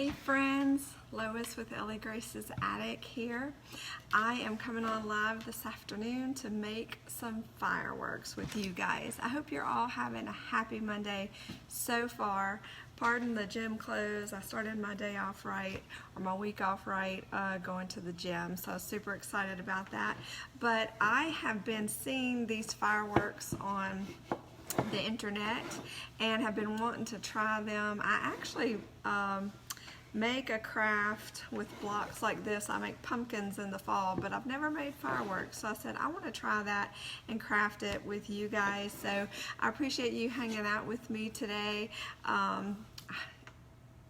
Hey friends, Lois with Ellie Grace's Attic here. I am coming on live this afternoon to make some fireworks with you guys. I hope you're all having a happy Monday so far. Pardon the gym clothes. I started my day off right, or my week off right, going to the gym, so I was super excited about that. But I have been seeing these fireworks on the internet and have been wanting to try them. I actually make a craft with blocks like this. I make pumpkins in the fall, but I've never made fireworks, so I said I want to try that and craft it with you guys. So I appreciate you hanging out with me today,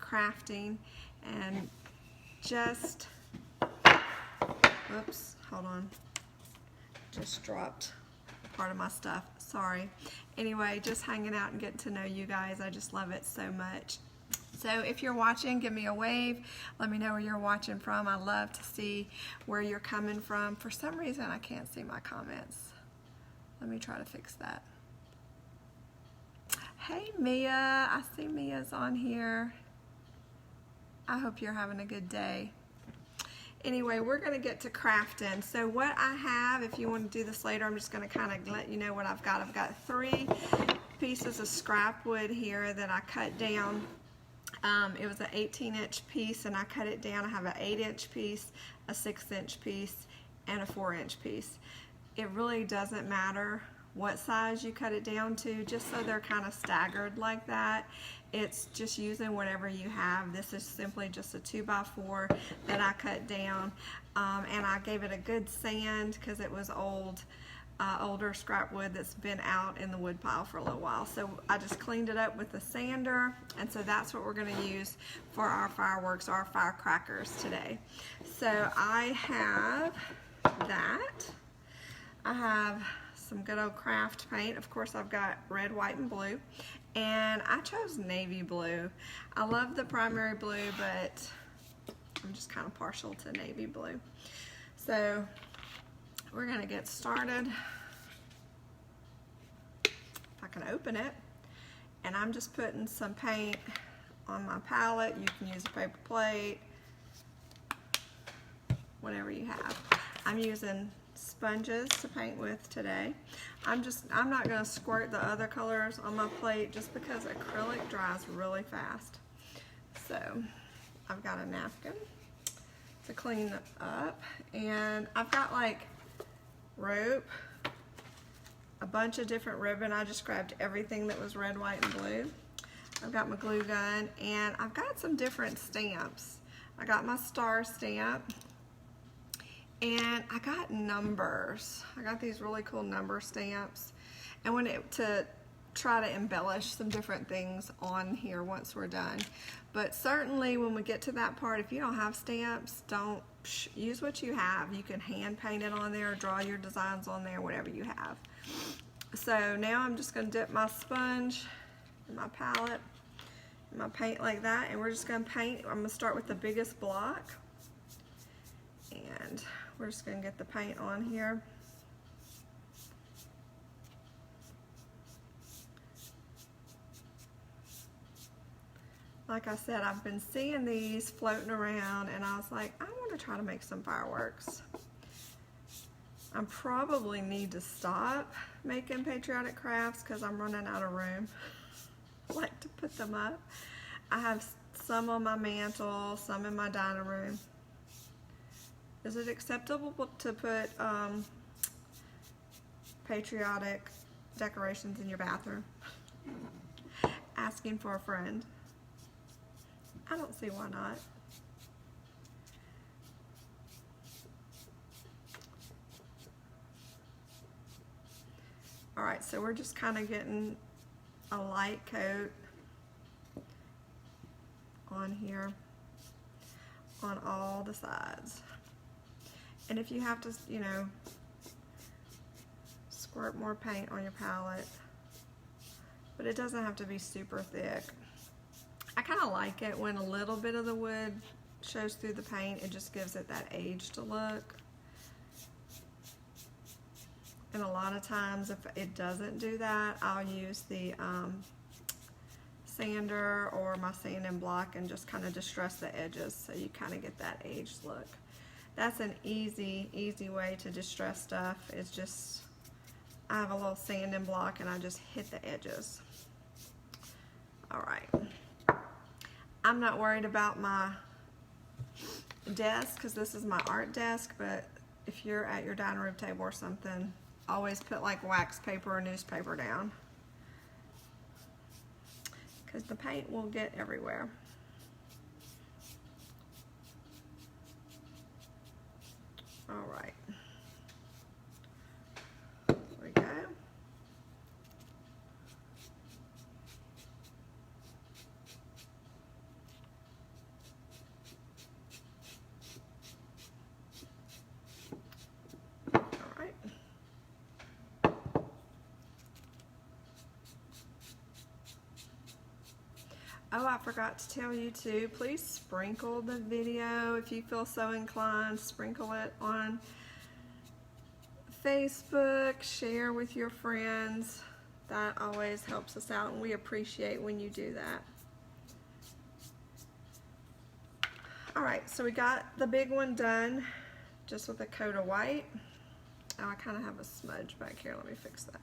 crafting, and just oops, hold on, just dropped part of my stuff, sorry. Anyway, just hanging out and getting to know you guys. I just love it so much. So if you're watching, give me a wave. Let me know where you're watching from. I love to see where you're coming from. For some reason, I can't see my comments. Let me try to fix that. Hey Mia, I see Mia's on here. I hope you're having a good day. Anyway, we're going to get to crafting. So what I have, if you want to do this later, I'm just going to kind of let you know what I've got. I've got 3 pieces of scrap wood here that I cut down. It was an 18-inch piece and I cut it down. I have an 8-inch piece, a 6-inch piece, and a 4-inch piece. It really doesn't matter what size you cut it down to, just so they're kind of staggered like that. It's just using whatever you have. This is simply just a 2x4 that I cut down, and I gave it a good sand because it was older scrap wood that's been out in the wood pile for a little while. So I just cleaned it up with the sander, and so that's what we're going to use for our fireworks, our firecrackers today. So I have that. I have some good old craft paint. Of course, I've got red, white, and blue, and I chose navy blue. I love the primary blue, but I'm just kind of partial to navy blue. So we're going to get started. If I can open it. And I'm just putting some paint on my palette. You can use a paper plate, whatever you have. I'm using sponges to paint with today. I'm not going to squirt the other colors on my plate just because acrylic dries really fast. So I've got a napkin to clean up, and I've got like rope, a bunch of different ribbon. I just grabbed everything that was red, white, and blue. I've got my glue gun, and I've got some different stamps. I got my star stamp, and I got numbers. I got these really cool number stamps, and to try to embellish some different things on here once we're done. But certainly when we get to that part, if you don't have stamps, don't use what you have. You can hand paint it on there, draw your designs on there, whatever you have. So now I'm just going to dip my sponge in my palette, in my paint like that, and we're just going to paint. I'm going to start with the biggest block, and we're just going to get the paint on here. Like I said, I've been seeing these floating around, and I was like, I want to try to make some fireworks. I probably need to stop making patriotic crafts because I'm running out of room. I like to put them up. I have some on my mantle, some in my dining room. Is it acceptable to put patriotic decorations in your bathroom? Asking for a friend. I don't see why not. All right, so we're just kind of getting a light coat on here on all the sides. And if you have to, squirt more paint on your palette, but it doesn't have to be super thick. I kind of like it when a little bit of the wood shows through the paint. It just gives it that aged look. And a lot of times if it doesn't do that, I'll use the sander or my sanding block and just kind of distress the edges so you kind of get that aged look. That's an easy way to distress stuff. It's just, I have a little sanding block and I just hit the edges. All right. I'm not worried about my desk because this is my art desk, but if you're at your dining room table or something, always put like wax paper or newspaper down because the paint will get everywhere. All right. There we go. Oh, I forgot to tell you too, please sprinkle the video if you feel so inclined. Sprinkle it on Facebook, share with your friends. That always helps us out and we appreciate when you do that. All right, so we got the big one done just with a coat of white. Oh, I kind of have a smudge back here. Let me fix that.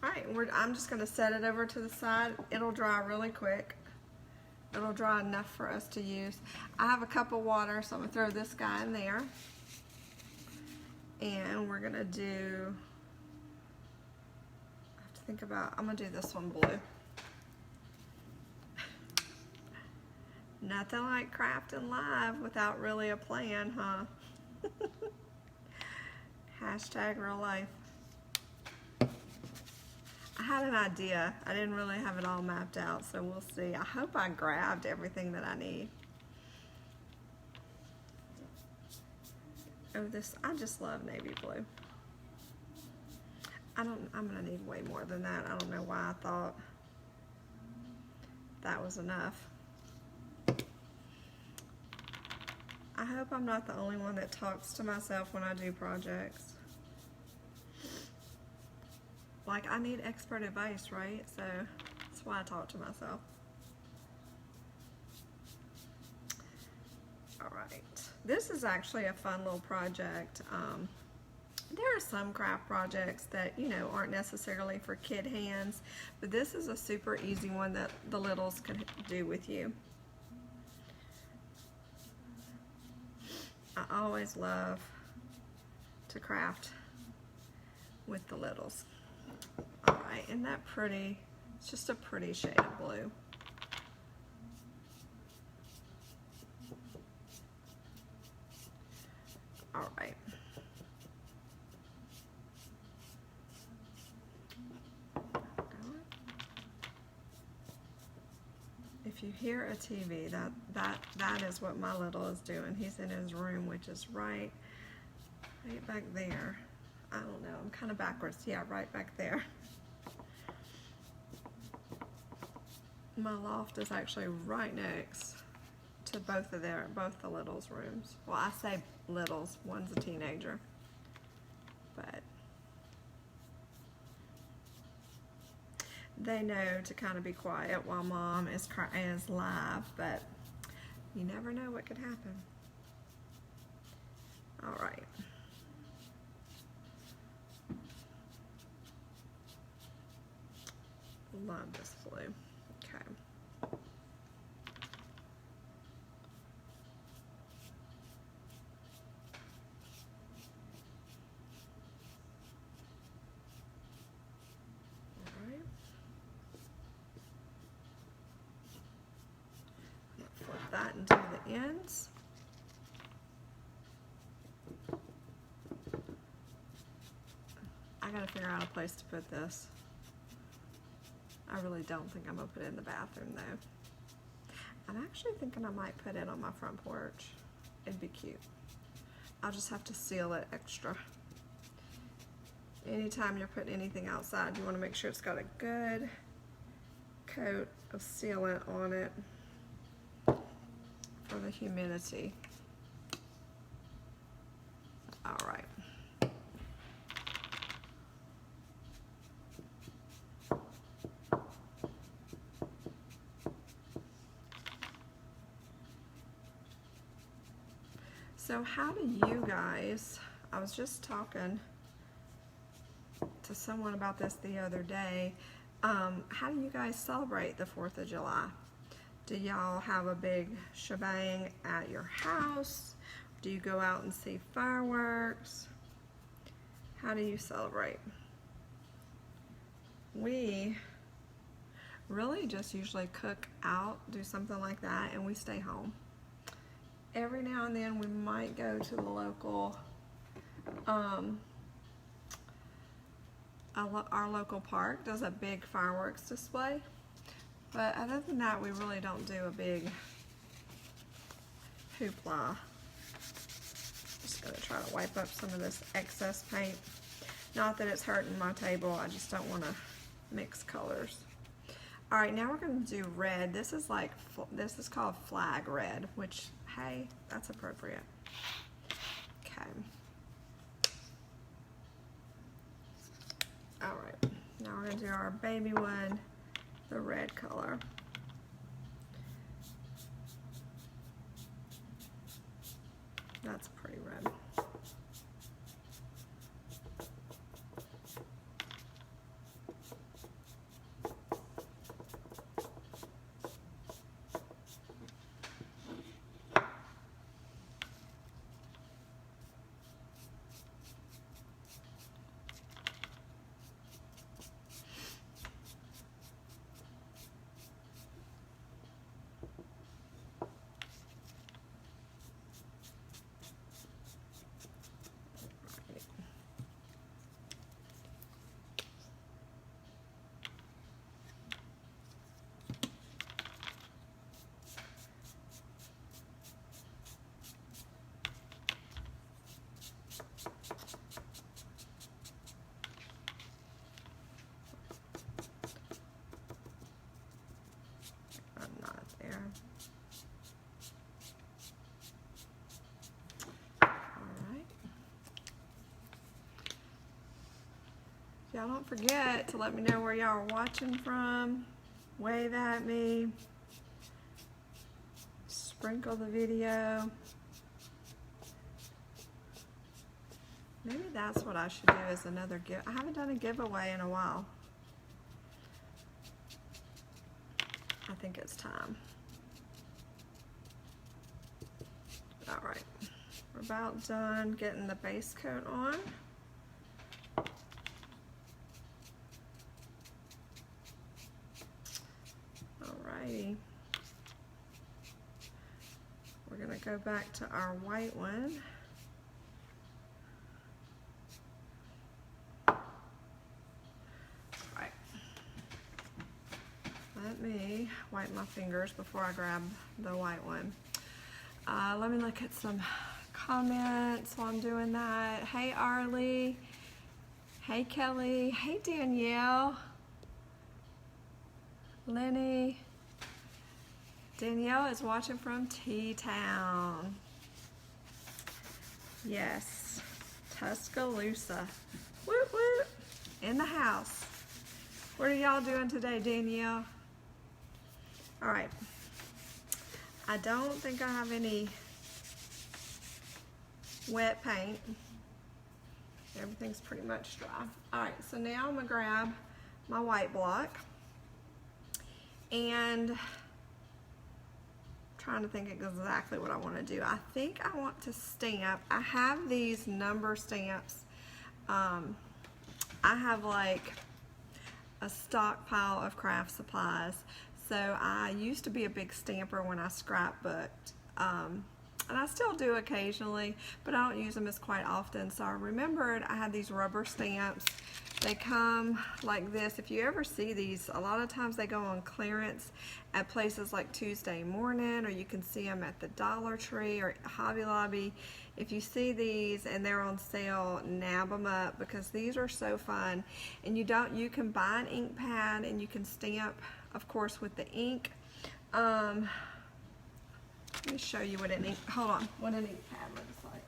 All right, I'm just gonna set it over to the side. It'll dry really quick. It'll dry enough for us to use. I have a cup of water, so I'm gonna throw this guy in there. And we're gonna do, I have to think about, I'm gonna do this one blue. Nothing like crafting live without really a plan, huh? Hashtag real life. I had an idea. I didn't really have it all mapped out, so we'll see. I hope I grabbed everything that I need. Oh, I just love navy blue. I'm gonna need way more than that. I don't know why I thought that was enough. I hope I'm not the only one that talks to myself when I do projects. Like, I need expert advice, right? So that's why I talk to myself. All right, this is actually a fun little project. There are some craft projects that, you know, aren't necessarily for kid hands, but this is a super easy one that the littles can do with you. I always love to craft with the littles. All right, isn't that pretty? It's just a pretty shade of blue. All right. If you hear a TV, that is what my little is doing. He's in his room, which is right back there. I don't know, I'm kind of backwards. Yeah, right back there. My loft is actually right next to both the littles' rooms. Well, I say littles, one's a teenager, but they know to kind of be quiet while Mom is live, but you never know what could happen. All right. Love this blue. Okay. All right. Flip that and do the ends. I gotta figure out a place to put this. I really don't think I'm gonna put it in the bathroom though. I'm actually thinking I might put it on my front porch. It'd be cute. I'll just have to seal it extra. Anytime you're putting anything outside, you want to make sure it's got a good coat of sealant on it for the humidity. All right. So how do you guys, I was just talking to someone about this the other day. How do you guys celebrate the 4th of July? Do y'all have a big shebang at your house? Do you go out and see fireworks? How do you celebrate? We really just usually cook out, do something like that, and we stay home. Every now and then we might go to the local, our local park does a big fireworks display. But other than that, we really don't do a big hoopla. Just gonna try to wipe up some of this excess paint. Not that it's hurting my table, I just don't wanna mix colors. All right, now we're gonna do red. This is called flag red, which, hey, that's appropriate. Okay. All right, now we're gonna do our baby one, the red color. That's pretty red. Y'all don't forget to let me know where y'all are watching from. Wave at me. Sprinkle the video. Maybe that's what I should do as another gift. I haven't done a giveaway in a while. I think it's time. All right, we're about done getting the base coat on. Alrighty. We're gonna go back to our white one. Right. Let me wipe my fingers before I grab the white one. Let me look at some comments while I'm doing that. Hey Arlie. Hey Kelly. Hey Danielle. Lenny. Danielle is watching from T-Town. Yes. Tuscaloosa. Woot woot. In the house. What are y'all doing today, Danielle? All right. I don't think I have any wet paint. Everything's pretty much dry. All right, so now I'm gonna grab my white block and I'm trying to think exactly what I want to do. I think I want to stamp. I have these number stamps. I have like a stockpile of craft supplies. So I used to be a big stamper when I scrapbooked, and I still do occasionally, but I don't use them as quite often. So I remembered I had these rubber stamps. They come like this. If you ever see these, a lot of times they go on clearance at places like Tuesday Morning, or you can see them at the Dollar Tree or Hobby Lobby. If you see these and they're on sale, nab them up, because these are so fun. And you can buy an ink pad and you can stamp, of course, with the ink. Let me show you what an ink pad looks like.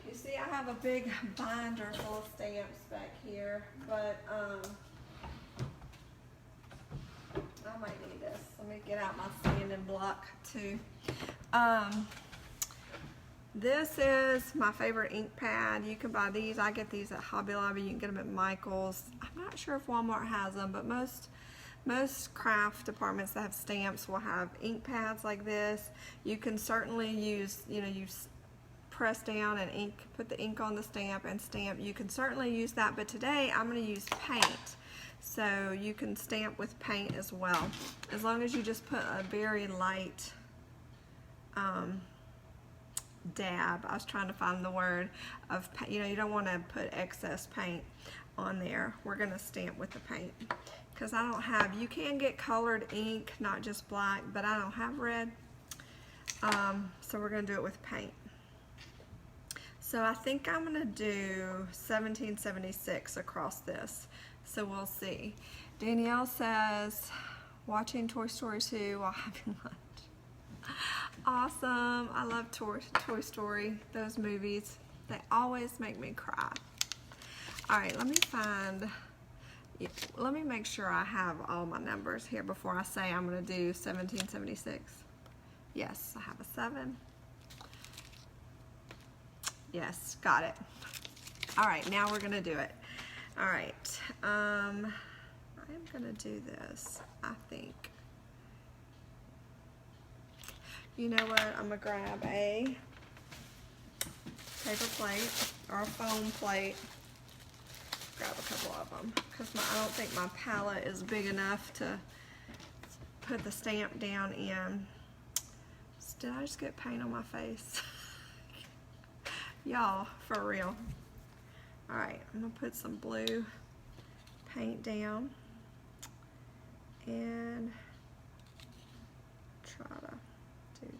You see, I have a big binder full of stamps back here, but I might need this. Let me get out my sanding block too. This is my favorite ink pad. You can buy these. I get these at Hobby Lobby. You can get them at Michael's. I'm not sure if Walmart has them, but most craft departments that have stamps will have ink pads like this. You can certainly use, you press down and ink, put the ink on the stamp and stamp. You can certainly use that, but today I'm going to use paint. So you can stamp with paint as well, as long as you just put a very light dab. I was trying to find the word of, you don't want to put excess paint on there. We're going to stamp with the paint because I don't have, you can get colored ink, not just black, but I don't have red. So we're going to do it with paint. So I think I'm going to do 1776 across this. So we'll see. Danielle says, watching Toy Story 2 while having lunch. Awesome. I love Toy Story, those movies. They always make me cry. All right, let me make sure I have all my numbers here before I say I'm going to do 1776. Yes, I have a 7. Yes, got it. All right, now we're going to do it. All right, I am going to do this, I think. You know what, I'm going to grab a paper plate or a foam plate. Grab a couple of them because I don't think my palette is big enough to put the stamp down in. Did I just get paint on my face? Y'all, for real. All right, I'm gonna put some blue paint down and try to do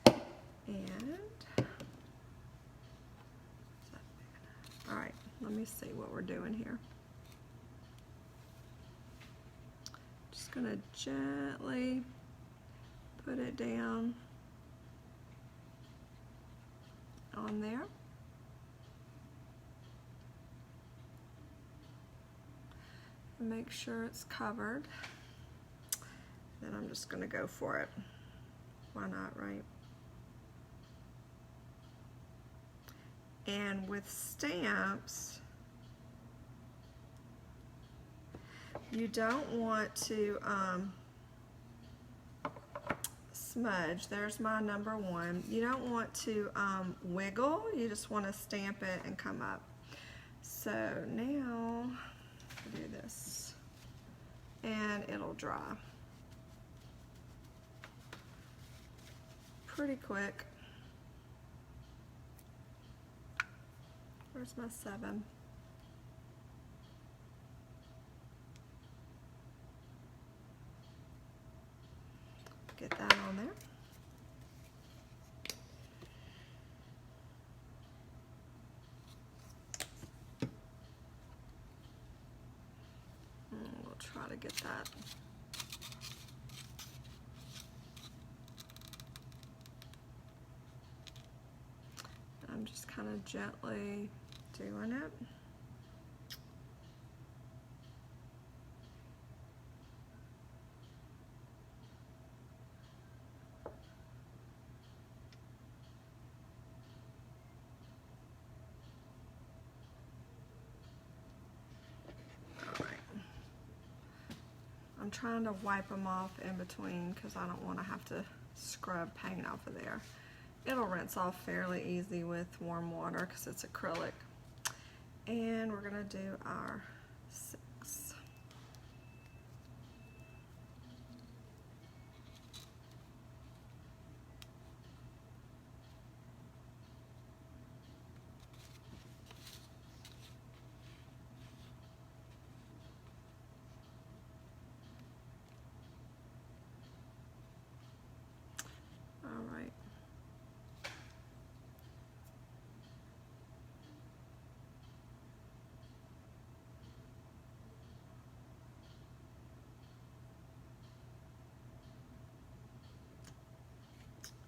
that. And, all right, let me see what we're doing here. Just gonna gently put it down on there. And make sure it's covered. Then I'm just gonna go for it. Why not, right? And with stamps, you don't want to smudge. There's my number 1. You don't want to wiggle. You just want to stamp it and come up. So now I'll do this and it'll dry pretty quick. Where's my 7? Get that on there. And we'll try to get that. I'm just kind of gently doing it. I'm trying to wipe them off in between because I don't want to have to scrub paint off of there. It'll rinse off fairly easy with warm water because it's acrylic. And we're going to do our 6.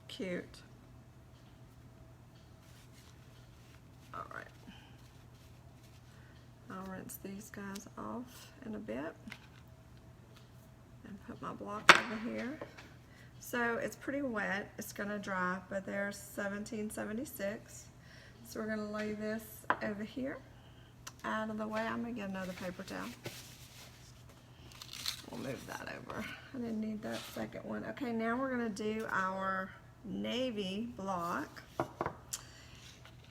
Cute. All right. I'll rinse these guys off in a bit and put my block over here. So it's pretty wet, it's gonna dry, but there's 1776. So we're gonna lay this over here, out of the way. I'm gonna get another paper towel. We'll move that over. I didn't need that second one. Okay, now we're gonna do our navy block.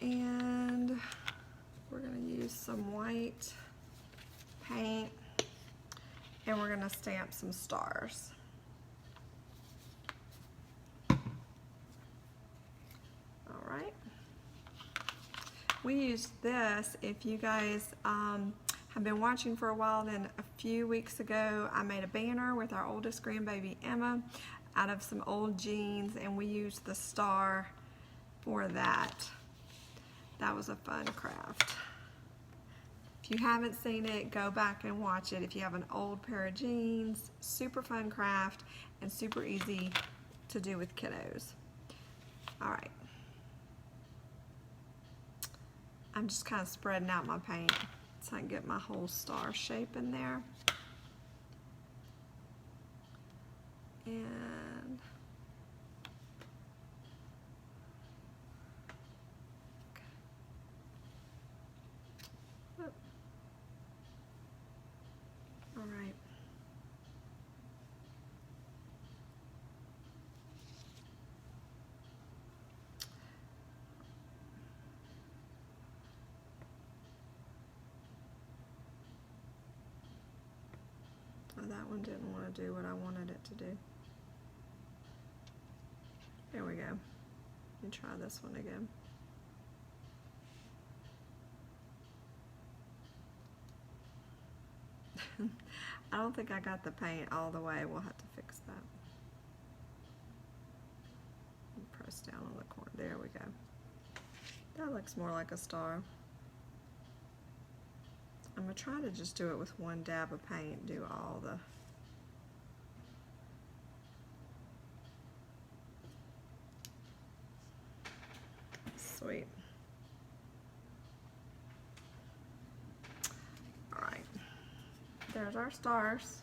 And we're gonna use some white paint and we're gonna stamp some stars. All right. We used this, if you guys have been watching for a while, then a few weeks ago I made a banner with our oldest grandbaby Emma out of some old jeans, and we used the star for that. That was a fun craft. If you haven't seen it, go back and watch it. If you have an old pair of jeans, super fun craft and super easy to do with kiddos. All right. I'm just kind of spreading out my paint so I can get my whole star shape in there. And all right. Oh, that one didn't want to do what I wanted it to do. There we go. Let me try this one again. I don't think I got the paint all the way. We'll have to fix that. Press down on the corner. There we go. That looks more like a star. I'm going to try to just do it with one dab of paint, do all the... Sweet. All right. There's our stars.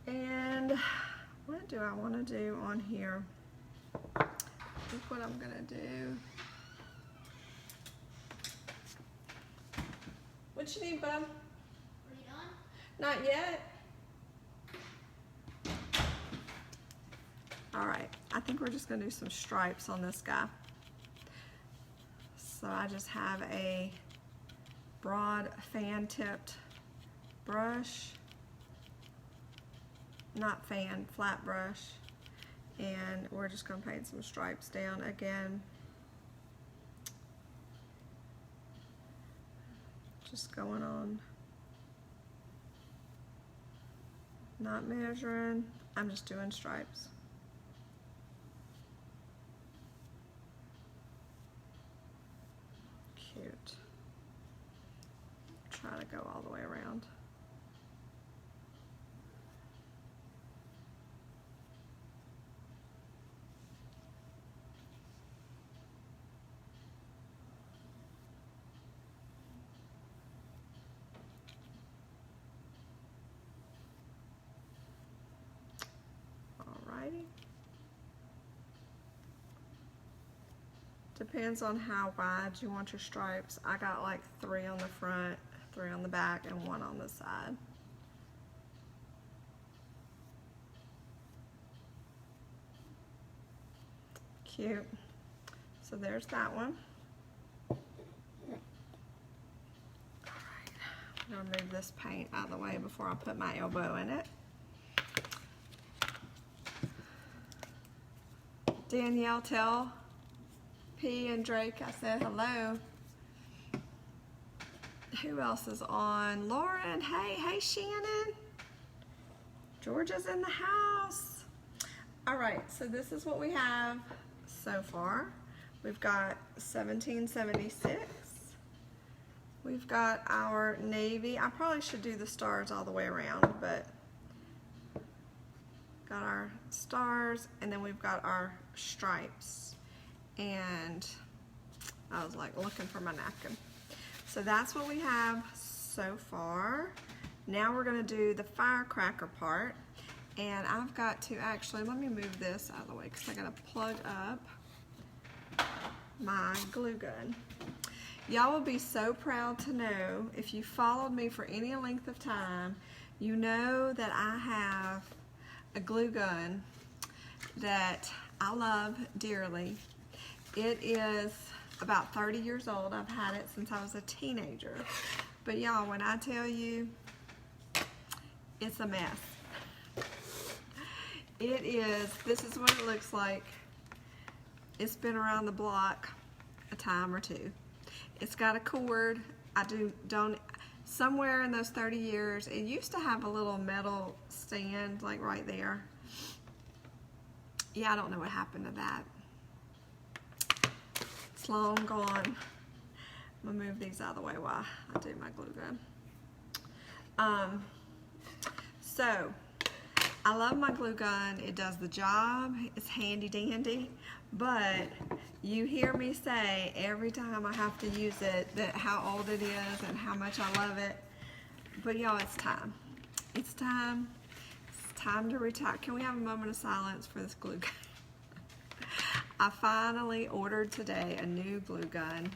And what do I want to do on here? I think what I'm going to do... What you need, bub? Are you done? Not yet. All right, I think we're just gonna do some stripes on this guy. So I just have a broad fan-tipped brush, not fan, flat brush, and we're just gonna paint some stripes down again. Just going on, not measuring, I'm just doing stripes. Cute. Try to go all the way around. Depends on how wide you want your stripes. I got like 3 on the front, 3 on the back, and 1 on the side. Cute. So there's that one. Alright, I'm going to move this paint out of the way before I put my elbow in it. Danielle, tell P and Drake I said hello. Who else is on? Lauren, hey Shannon. Georgia's in the house. All right, so this is what we have so far. We've got 1776. We've got our navy. I probably should do the stars all the way around, but got our stars, and then we've got our stripes. And I was like looking for my napkin. So that's what we have so far. Now we're gonna do the firecracker part. And I've got to actually, let me move this out of the way because I gotta plug up my glue gun. Y'all will be so proud to know, if you followed me for any length of time, you know that I have a glue gun that I love dearly. It is about 30 years old. I've had it since I was a teenager. But y'all, when I tell you, it's a mess. It is, this is what it looks like. It's been around the block a time or two. It's got a cord. Somewhere in those 30 years, it used to have a little metal stand like right there. Yeah, I don't know what happened to that. It's long gone. I'm gonna move these out of the way while I do my glue gun. So, I love my glue gun. It does the job. It's handy dandy. But you hear me say every time I have to use it that how old it is and how much I love it. But y'all, it's time. It's time. It's time to retire. Can we have a moment of silence for this glue gun? I finally ordered today a new glue gun.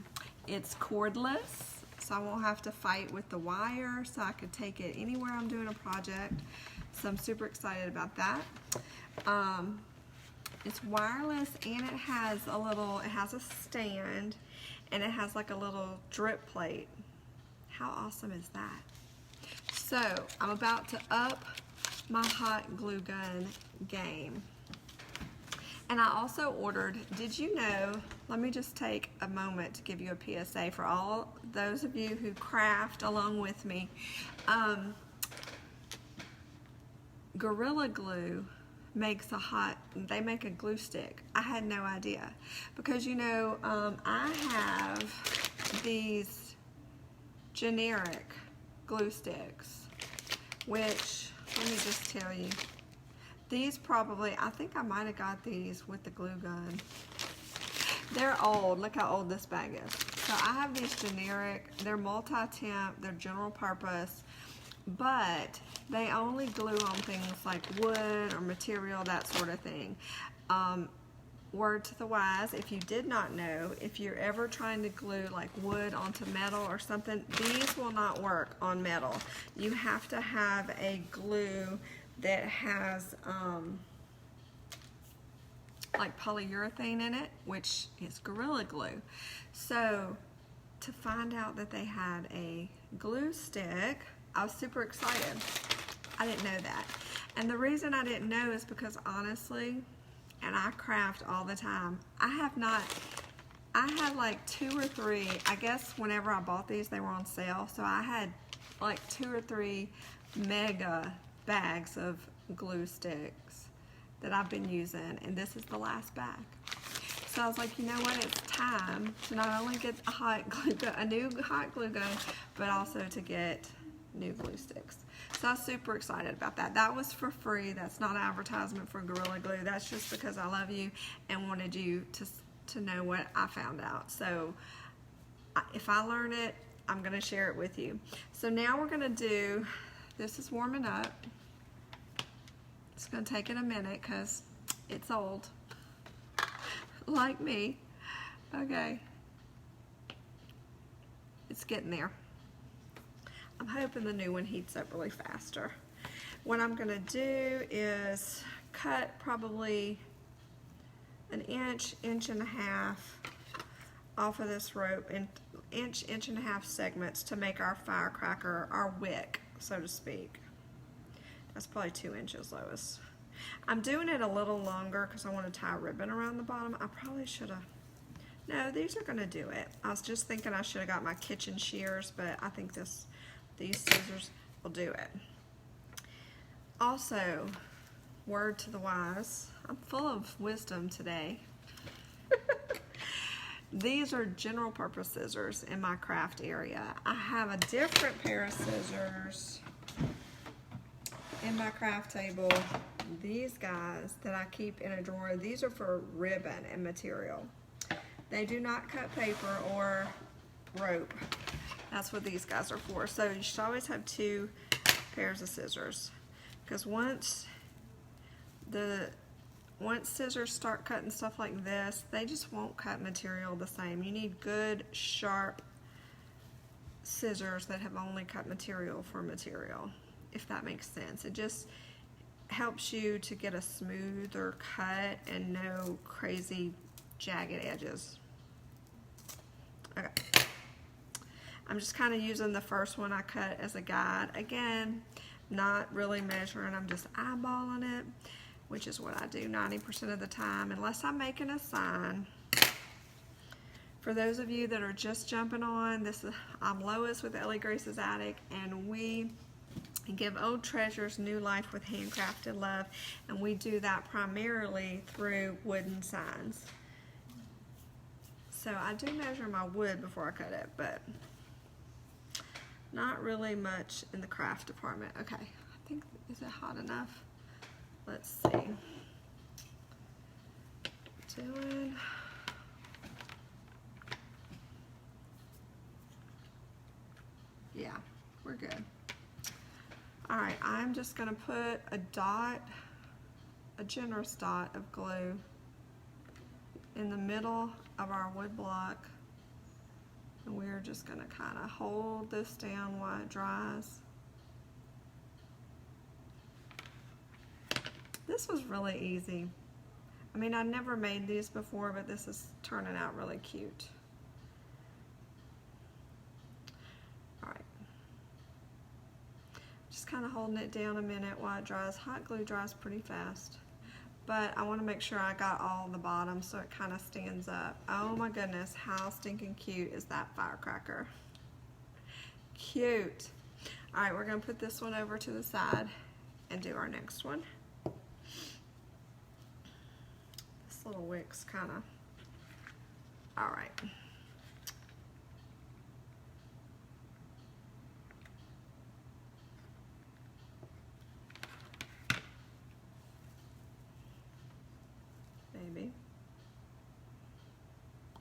It's cordless, so I won't have to fight with the wire, so I could take it anywhere I'm doing a project. So I'm super excited about that. It's wireless and it has a stand and it has like a little drip plate. How awesome is that? So I'm about to up my hot glue gun game. And I also ordered, did you know, let me just take a moment to give you a PSA for all those of you who craft along with me. Gorilla Glue makes they make a glue stick. I had no idea. Because you know, I have these generic glue sticks, which, let me just tell you, these probably, I think I might have got these with the glue gun. They're old. Look how old this bag is. So I have these generic, they're multi-temp, they're general purpose, but they only glue on things like wood or material, that sort of thing. Word to the wise, if you did not know, if you're ever trying to glue like wood onto metal or something, these will not work on metal. You have to have a glue that has like polyurethane in it, which is Gorilla Glue. So to find out that they had a glue stick, I was super excited. I didn't know that. And the reason I didn't know is because honestly, and I craft all the time, I had like 2 or 3, I guess whenever I bought these, they were on sale. So I had like 2 or 3 mega bags of glue sticks that I've been using, and this is the last bag. So I was like, you know what, it's time to not only get a new hot glue gun, but also to get new glue sticks. So I was super excited about that. That was for free. That's not an advertisement for Gorilla Glue. That's just because I love you and wanted you to know what I found out. So if I learn it, I'm gonna share it with you. So now we're gonna do, this is warming up. It's gonna take it a minute because it's old, like me. Okay, it's getting there. I'm hoping the new one heats up really faster. What I'm gonna do is cut probably an inch, inch and a half off of this rope, in inch, inch and a half segments to make our firecracker, our wick, so to speak. That's probably 2 inches, Lois. I'm doing it a little longer because I want to tie a ribbon around the bottom. I probably should have. No, these are going to do it. I was just thinking I should have got my kitchen shears, but I think these scissors will do it. Also, word to the wise, I'm full of wisdom today. These are general purpose scissors in my craft area. I have a different pair of scissors in my craft table. These guys that I keep in a drawer, these are for ribbon and material. They do not cut paper or rope. That's what these guys are for. So you should always have 2 pairs of scissors, because once scissors start cutting stuff like this, they just won't cut material the same. You need good, sharp scissors that have only cut material for material, if that makes sense. It just helps you to get a smoother cut and no crazy jagged edges. Okay. I'm just kind of using the first one I cut as a guide. Again, not really measuring, I'm just eyeballing it, which is what I do 90% of the time, unless I'm making a sign. For those of you that are just jumping on, I'm Lois with Ellie Grace's Attic, and we give old treasures new life with handcrafted love, and we do that primarily through wooden signs. So I do measure my wood before I cut it, but not really much in the craft department. Okay, I think, is it hot enough? Let's see. Yeah, we're good. All right, I'm just gonna put a dot, a generous dot of glue in the middle of our wood block, and we're just gonna kind of hold this down while it dries. This was really easy. I mean, I never made these before, but this is turning out really cute. All right. Just kind of holding it down a minute while it dries. Hot glue dries pretty fast, but I want to make sure I got all the bottom so it kind of stands up. Oh my goodness, how stinking cute is that firecracker? Cute. All right, we're gonna put this one over to the side and do our next one. This little wick's kind of, all right. Maybe.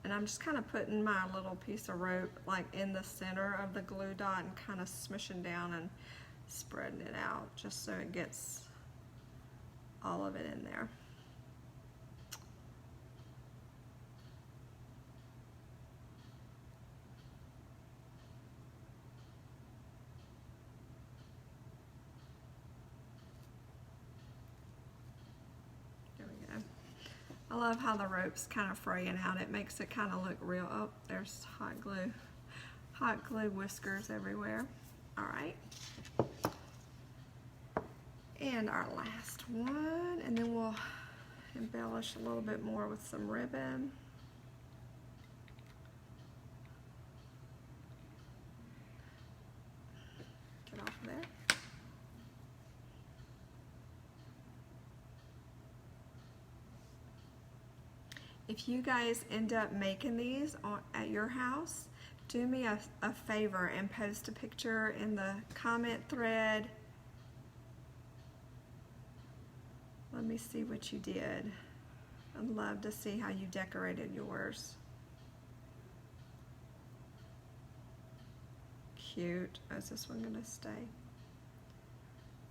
And I'm just kind of putting my little piece of rope like in the center of the glue dot and kind of smishing down and spreading it out just so it gets all of it in there. I love how the rope's kind of fraying out. It makes it kind of look real. Oh, there's hot glue. Hot glue whiskers everywhere. All right. And our last one, and then we'll embellish a little bit more with some ribbon. Get off of there. If you guys end up making these at your house, do me a favor and post a picture in the comment thread. Let me see what you did. I'd love to see how you decorated yours. Cute. Oh, is this one gonna stay?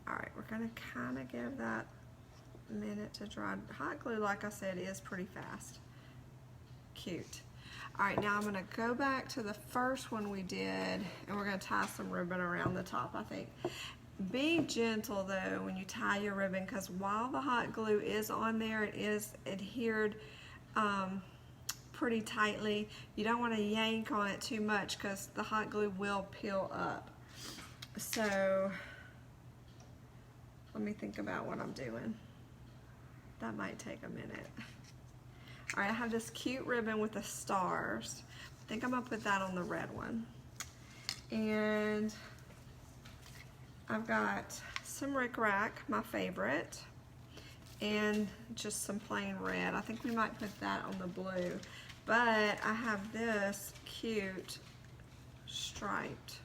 All right, we're gonna kind of give that a minute to dry. Hot glue, like I said, is pretty fast. Cute. All right, now I'm gonna go back to the first one we did, and we're gonna tie some ribbon around the top, I think. Be gentle though when you tie your ribbon, because while the hot glue is on there, it is adhered pretty tightly. You don't want to yank on it too much because the hot glue will peel up. So let me think about what I'm doing. That might take a minute. All right, I have this cute ribbon with the stars. I think I'm gonna put that on the red one. And I've got some Rick Rack, my favorite, and just some plain red. I think we might put that on the blue. But I have this cute striped.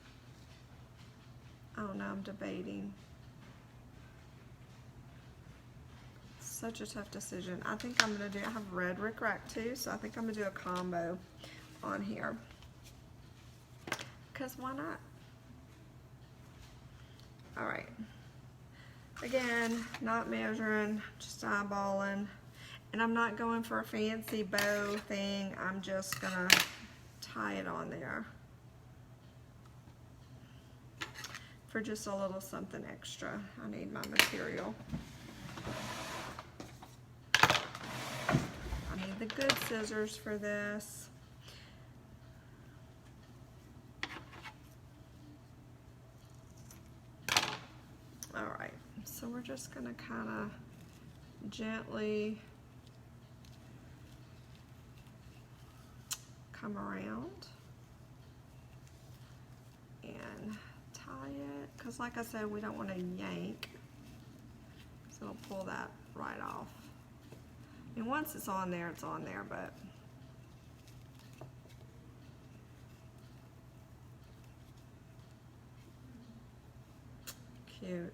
I don't know, I'm debating. Such a tough decision. I think I'm gonna do, I have red Rick Rack too, so I think I'm gonna do a combo on here. Because why not? All right. Again, not measuring, just eyeballing. And I'm not going for a fancy bow thing. I'm just gonna tie it on there for just a little something extra. I need my material. I need the good scissors for this. All right, so we're just gonna kind of gently come around and tie it, because like I said, we don't want to yank, so it'll pull that right off. And once it's on there, but cute.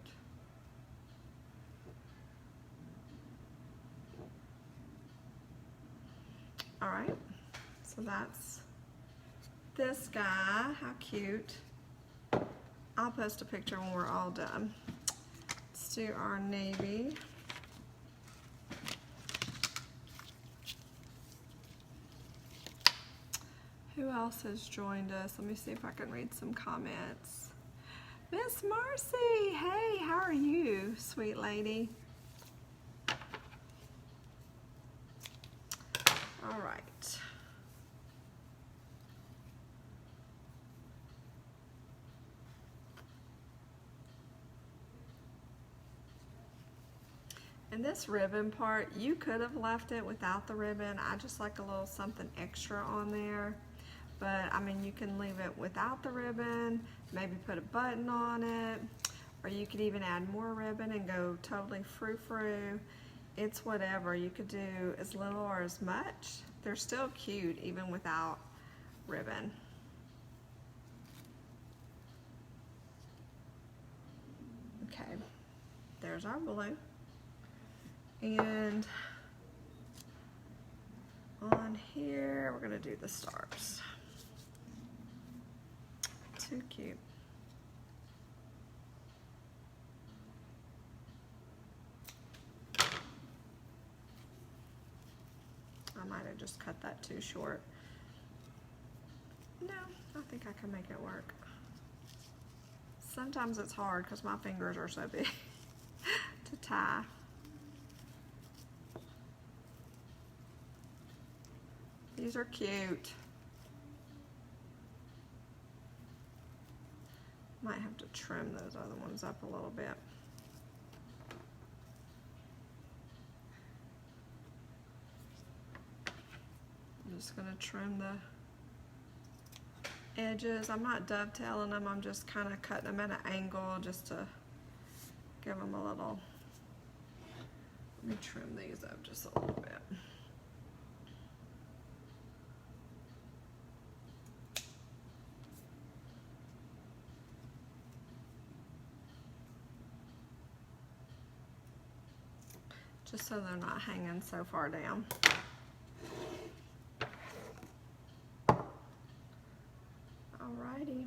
All right, so that's this guy. How cute. I'll post a picture when we're all done. Let's do our navy. Who else has joined us? Let me see if I can read some comments. Miss Marcy, hey, how are you, sweet lady? All right. And this ribbon part, you could have left it without the ribbon. I just like a little something extra on there. But I mean, you can leave it without the ribbon, maybe put a button on it, or you could even add more ribbon and go totally frou-frou. It's whatever. You could do as little or as much. They're still cute even without ribbon. Okay, there's our blue. And on here, we're gonna do the stars. Too cute. I might have just cut that too short. No, I think I can make it work. Sometimes it's hard because my fingers are so big to tie. These are cute. Might have to trim those other ones up a little bit. I'm just gonna trim the edges. I'm not dovetailing them, I'm just kind of cutting them at an angle just to give them a little. Let me trim these up just a little bit. Just so they're not hanging so far down. Alrighty.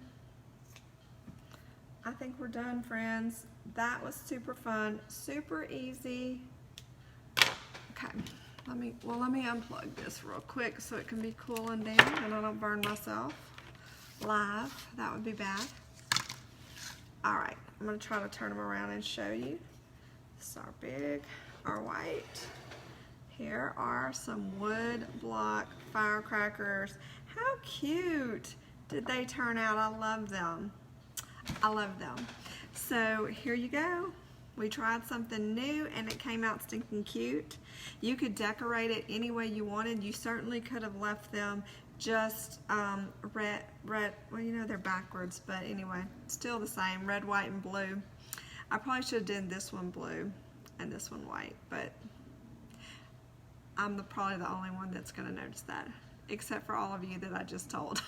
I think we're done, friends. That was super fun, super easy. Okay, let me unplug this real quick so it can be cooling down and I don't burn myself live. That would be bad. All right, I'm gonna try to turn them around and show you. This is our big, our white. Here are some wood block firecrackers. How cute did they turn out? I love them. I love them. So here you go. We tried something new and it came out stinking cute. You could decorate it any way you wanted. You certainly could have left them just red, well, you know, they're backwards, but anyway, still the same, red, white, and blue. I probably should have done this one blue and this one white, but I'm probably the only one that's gonna notice that, except for all of you that I just told.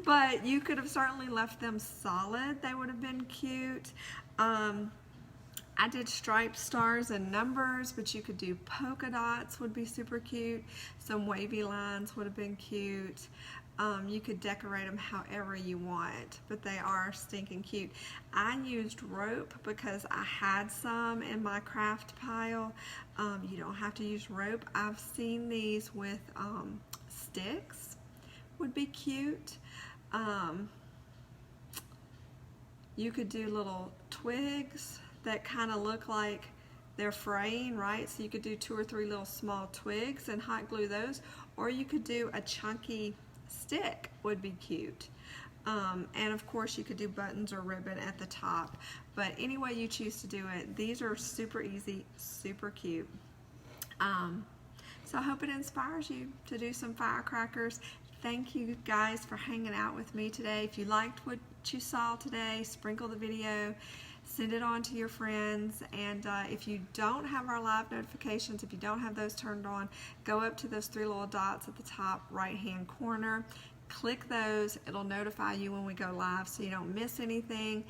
But you could have certainly left them solid. They would have been cute. I did striped stars and numbers, but you could do polka dots, would be super cute. Some wavy lines would have been cute. You could decorate them however you want, but they are stinking cute. I used rope because I had some in my craft pile. You don't have to use rope. I've seen these with sticks, would be cute. You could do little twigs that kind of look like they're fraying, right? So you could do 2 or 3 little small twigs and hot glue those, or you could do a chunky stick, would be cute. And of course you could do buttons or ribbon at the top, but any way you choose to do it, these are super easy, super cute. So I hope it inspires you to do some firecrackers. Thank you guys for hanging out with me today. If you liked what you saw today, sprinkle the video, send it on to your friends, and if you don't have our live notifications, if you don't have those turned on, go up to those 3 little dots at the top right hand corner, click those. It'll notify you when we go live so you don't miss anything.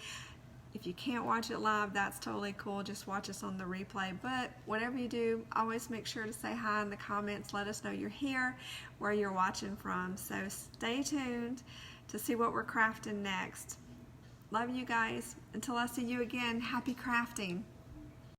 If you can't watch it live, that's totally cool. Just watch us on the replay. But whatever you do, always make sure to say hi in the comments. Let us know you're here, where you're watching from. So stay tuned to see what we're crafting next. Love you guys. Until I see you again, happy crafting.